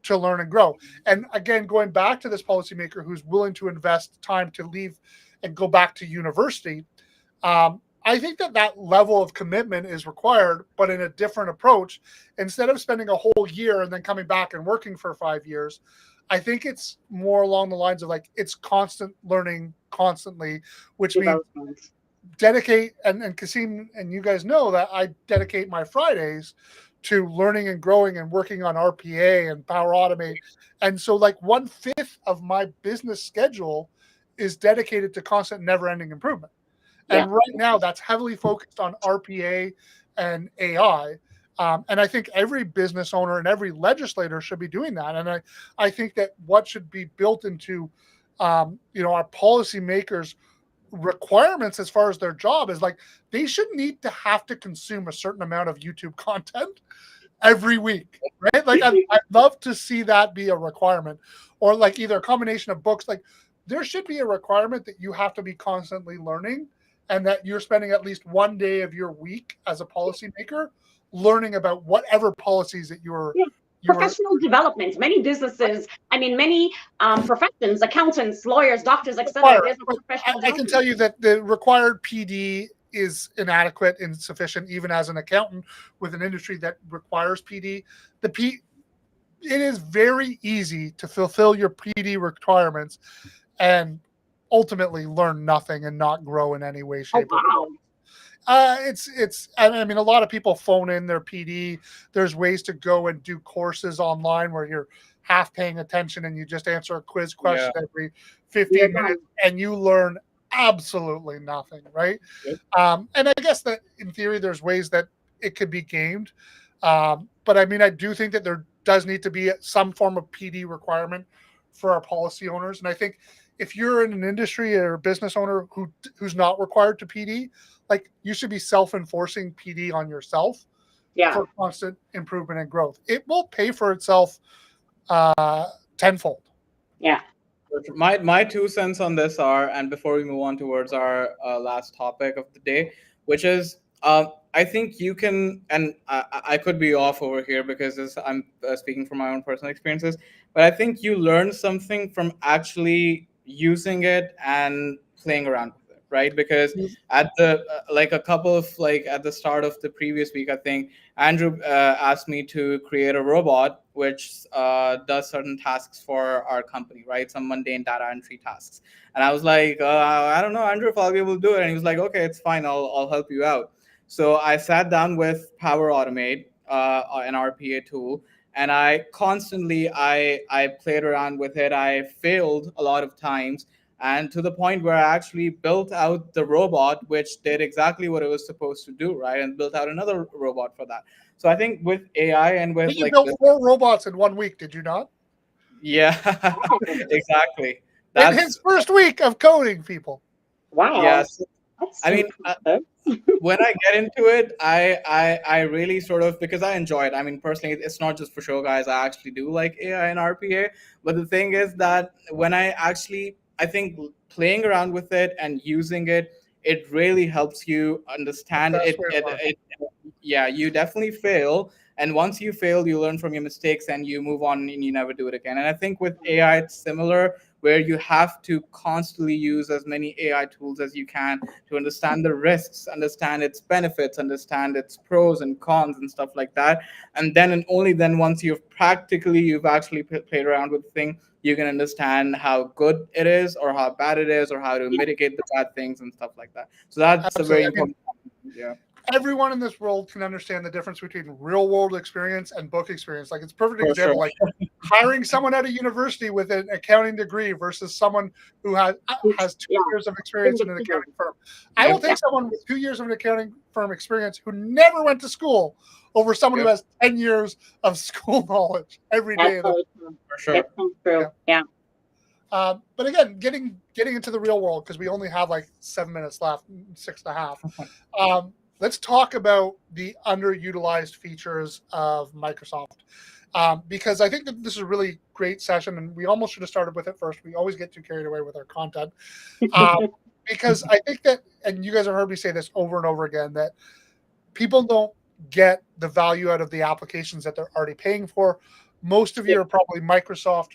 to learn and grow. And again, going back to this policymaker who's willing to invest time to leave and go back to university, I think that level of commitment is required, but in a different approach. Instead of spending a whole year and then coming back and working for 5 years, I think it's more along the lines of, like, it's constant learning constantly, which means dedicate, and Kasim, and you guys know that I dedicate my Fridays to learning and growing and working on RPA and Power Automate. And so like 1/5 of my business schedule is dedicated to constant never ending improvement. And right now that's heavily focused on RPA and AI. And I think every business owner and every legislator should be doing that. And I think that what should be built into our policymakers requirements as far as their job is like they should need to have to consume a certain amount of YouTube content every week, right? Like I'd love to see that be a requirement, or like either a combination of books. Like there should be a requirement that you have to be constantly learning, and that you're spending at least one day of your week as a policymaker learning about whatever policies that you're professional development. Many businesses, I mean, many professions, accountants, lawyers, doctors, etc. There's a professional I can tell you that the required PD is inadequate, insufficient, even as an accountant with an industry that requires PD. It is very easy to fulfill your PD requirements and ultimately learn nothing and not grow in any way, shape, or form. I mean, a lot of people phone in their PD. There's ways to go and do courses online where you're half paying attention and you just answer a quiz question every 15 minutes and you learn absolutely nothing, right? And I guess that in theory, there's ways that it could be gamed. But I mean, I do think that there does need to be some form of PD requirement for our policy owners. And I think if you're in an industry or a business owner who's not required to PD, like you should be self-enforcing PD on yourself for constant improvement and growth. It will pay for itself tenfold. Yeah. My 2 cents on this are, and before we move on towards our last topic of the day, which is I think you can, and I could be off over here because I'm speaking from my own personal experiences, but I think you learn something from actually using it and playing around with it, right? Because at the like a couple of like at the start of the previous week, I think Andrew asked me to create a robot which does certain tasks for our company, right? Some mundane data entry tasks. And I was like, I don't know, Andrew, if I'll be able to do it. And he was like, okay, it's fine. I'll help you out. So I sat down with Power Automate, an RPA tool, and I constantly I played around with it. I failed a lot of times, and to the point where I actually built out the robot, which did exactly what it was supposed to do, right? And built out another robot for that. So I think with AI and with you built 4 robots in 1 week, did you not? Yeah, exactly. In his first week of coding, people. Wow. Yes. That's I mean, when I get into it, I really sort of, because I enjoy it. I mean, personally, it's not just for show, guys. I actually do like AI and RPA. But the thing is that when I think playing around with it and using it, it really helps you understand it. Yeah, you definitely fail. And once you fail, you learn from your mistakes and you move on and you never do it again. And I think with AI, it's similar, where you have to constantly use as many AI tools as you can to understand the risks, understand its benefits, understand its pros and cons and stuff like that. And then and only then, once you've actually played around with the thing, you can understand how good it is or how bad it is or how to mitigate the bad things and stuff like that. So that's Absolutely. a very important. Yeah. Everyone in this world can understand the difference between real world experience and book experience. Like it's a perfect example, like hiring someone at a university with an accounting degree versus someone who has 2 years of experience in an accounting firm. I will take someone with 2 years of an accounting firm experience who never went to school over someone who has 10 years of school knowledge every day. For sure. That's so true. Yeah. But again, getting into the real world, because we only have like 7 minutes left, 6.5. Let's talk about the underutilized features of Microsoft, because I think that this is a really great session, and we almost should have started with it first. We always get too carried away with our content, because I think that, and you guys have heard me say this over and over again, that people don't get the value out of the applications that they're already paying for. Most of you are probably Microsoft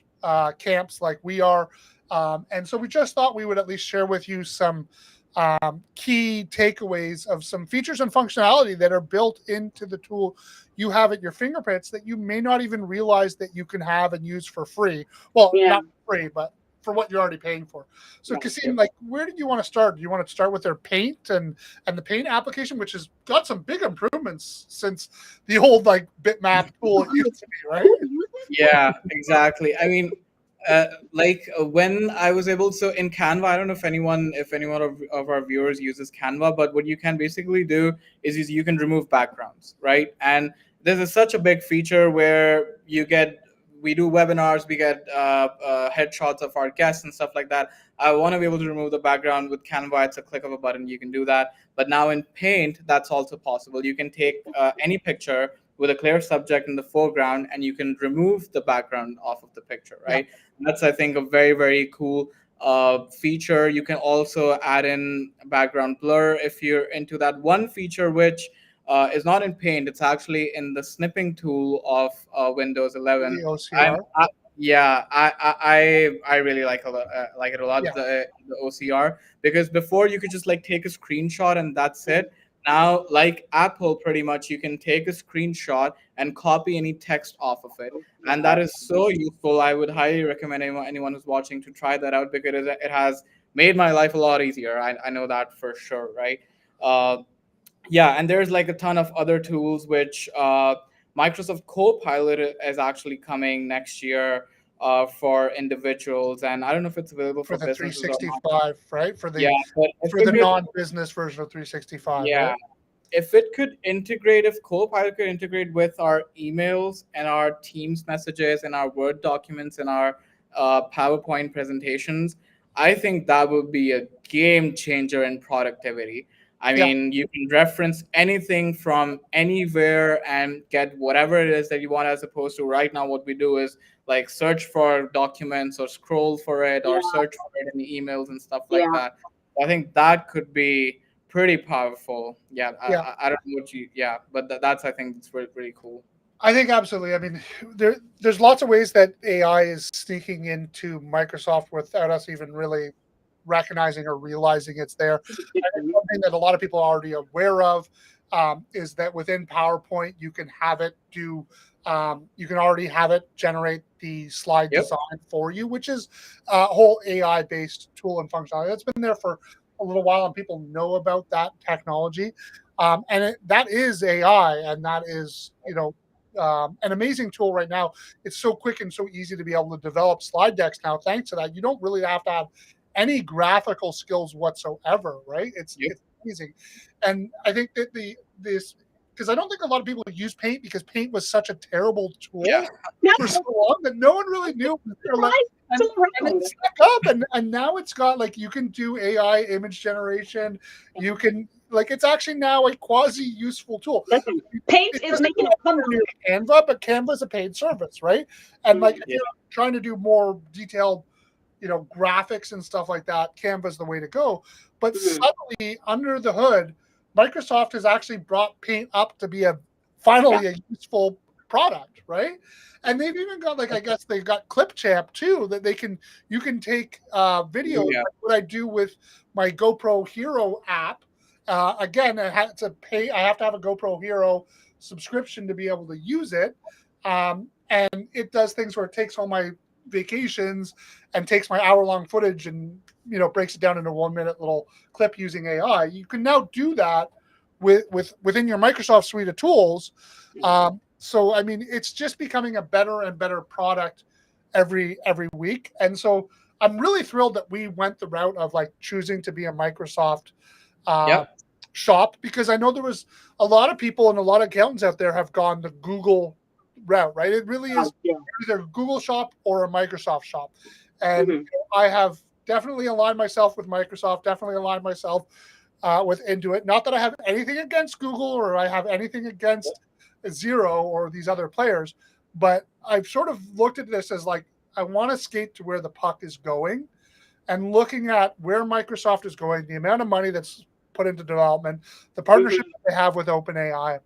camps like we are, and so we just thought we would at least share with you some key takeaways of some features and functionality that are built into the tool you have at your fingerprints that you may not even realize that you can have and use for free. Well, not free, but for what you're already paying for. So Kasim, like, where did you want to start? Do you want to start with their paint and the paint application, which has got some big improvements since the old like bitmap tool it used to be, right? Yeah, exactly. I mean, when I was able, so in Canva, I don't know if anyone of our viewers uses Canva, but what you can basically do is you can remove backgrounds, right? And this is such a big feature where we do webinars, we get headshots of our guests and stuff like that. I want to be able to remove the background with Canva. It's a click of a button, you can do that. But now in Paint, that's also possible. You can take any picture with a clear subject in the foreground, and you can remove the background off of the picture, right? Yeah. That's, I think, a very, very cool feature. You can also add in background blur if you're into that. One feature which is not in Paint, it's actually in the snipping tool of Windows 11. The OCR. Yeah, I really like it a lot, Yeah. the OCR, because before you could just like take a screenshot and that's it. Now, like Apple, pretty much you can take a screenshot and copy any text off of it, and that is so useful. I would highly recommend anyone who's watching to try that out, because it has made my life a lot easier. I know that for sure, right? Yeah, and there's like a ton of other tools which Microsoft Copilot is actually coming next year for individuals, and I don't know if it's available For for the businesses or not. 365, right? For the Yeah, but for the non-business version of 365, yeah, right? if it could integrate, if Copilot could integrate with our emails and our Teams messages and our Word documents and our PowerPoint presentations, I think that would be a game changer in productivity. I Yeah. mean, you can reference anything from anywhere and get whatever it is that you want, as opposed to right now, what we do is like search for documents or scroll for it or search for it in the emails and stuff like that. I think that could be pretty powerful. Yeah, Yeah. I don't know what you. Yeah, but that's, I think it's really cool. I think absolutely. I mean, there's lots of ways that AI is sneaking into Microsoft without us even really recognizing or realizing it's there. I think something that a lot of people are already aware of is that within PowerPoint you can have it do. You can already have it generate the slide Yep. design for you, which is a whole AI-based tool and functionality that's been there for a little while, and people know about that technology. That is AI, and that is an amazing tool right now. It's so quick and so easy to be able to develop slide decks now. Thanks to that, you don't really have to have any graphical skills whatsoever, right? It's amazing, and I think that this because I don't think a lot of people use Paint because Paint was such a terrible tool for so long that no one really knew. And it stuck up, and now it's got like you can do AI image generation. You can it's actually now a quasi useful tool. Paint is making a comeback. Canva, but Canva is a paid service, right? And if you're trying to do more detailed, graphics and stuff like that, Canva is the way to go. But suddenly, under the hood, Microsoft has actually brought Paint up to be finally a useful product, right? And they've even got I guess they've got Clipchamp too, that you can take videos like what I do with my GoPro Hero app. Again, I have to have a GoPro Hero subscription to be able to use it. And it does things where it takes all my vacations and takes my hour-long footage and breaks it down into 1-minute little clip using AI. You can now do that within your Microsoft suite of tools. So I mean, it's just becoming a better and better product every week. And so I'm really thrilled that we went the route of choosing to be a Microsoft shop, because I know there was a lot of people and a lot of accountants out there have gone the Google route, right? It really is either a Google shop or a Microsoft shop. And I have definitely aligned myself with Microsoft, definitely aligned myself with Intuit. Not that I have anything against Google or I have anything against Xero or these other players, but I've sort of looked at this as I want to skate to where the puck is going, and looking at where Microsoft is going, the amount of money that's put into development, the partnership that they have with OpenAI.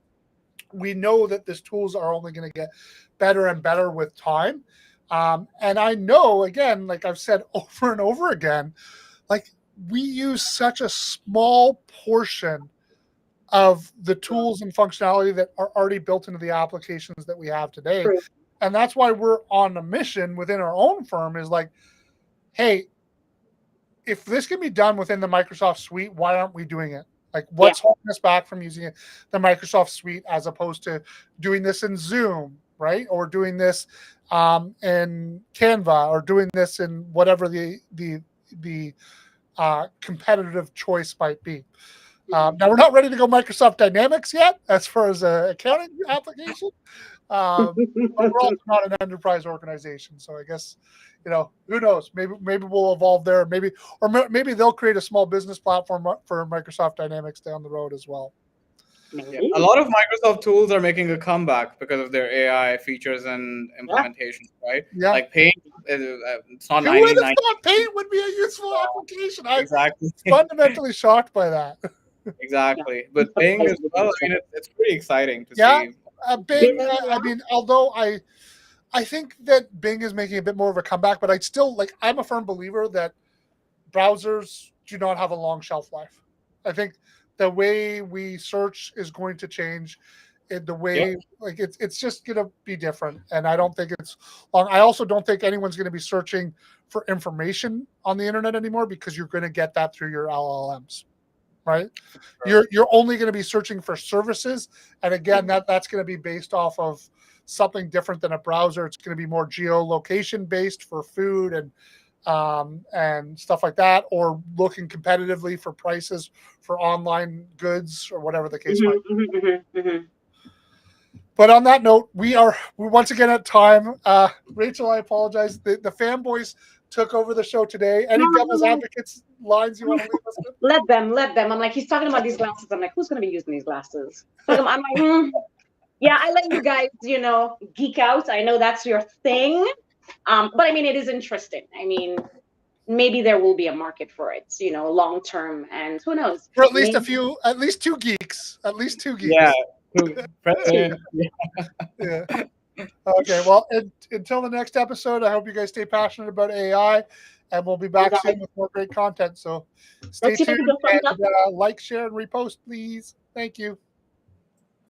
We know that these tools are only going to get better and better with time. And I know, again, I've said over and over again, we use such a small portion of the tools and functionality that are already built into the applications that we have today. And that's why we're on a mission within our own firm is hey, if this can be done within the Microsoft suite, why aren't we doing it? Like, what's holding us back from using the Microsoft suite as opposed to doing this in Zoom, right? Or doing this in Canva, or doing this in whatever the competitive choice might be. Now, we're not ready to go Microsoft Dynamics yet, as far as an accounting application, but we're also not an enterprise organization. So I guess, who knows? Maybe we'll evolve there. Maybe they'll create a small business platform for Microsoft Dynamics down the road as well. Yeah. A lot of Microsoft tools are making a comeback because of their AI features and implementations, right? Yeah. Like Paint, it's not Who would have 99. thought Paint would be a useful application? Exactly. I'm fundamentally shocked by that. Exactly. But Bing as well, I mean, it's pretty exciting to Yeah. see. Bing, I mean, although I think that Bing is making a bit more of a comeback, but I'm a firm believer that browsers do not have a long shelf life. I think the way we search is going to change. In the way, it's just going to be different, and I don't think it's long. I also don't think anyone's going to be searching for information on the internet anymore, because you're going to get that through your LLMs, right? You're only going to be searching for services, and again, that's going to be based off of something different than a browser. It's going to be more geolocation based for food and stuff like that, or looking competitively for prices for online goods or whatever the case might be. But on that note, we're once again at time. Rachel, I apologize. The fanboys took over the show today. Any devil's advocates lines you want to leave us with? Let them. I'm like, he's talking about these glasses. I'm like, who's going to be using these glasses? I'm like, yeah, I let you guys, geek out. I know that's your thing. But I mean, it is interesting. I mean, maybe there will be a market for it, long term, and who knows? For at least two geeks. At least two geeks. Yeah. President. Yeah. Okay. Well, until the next episode, I hope you guys stay passionate about AI, and we'll be back soon with more great content. So stay tuned and like, share, and repost, please. Thank you.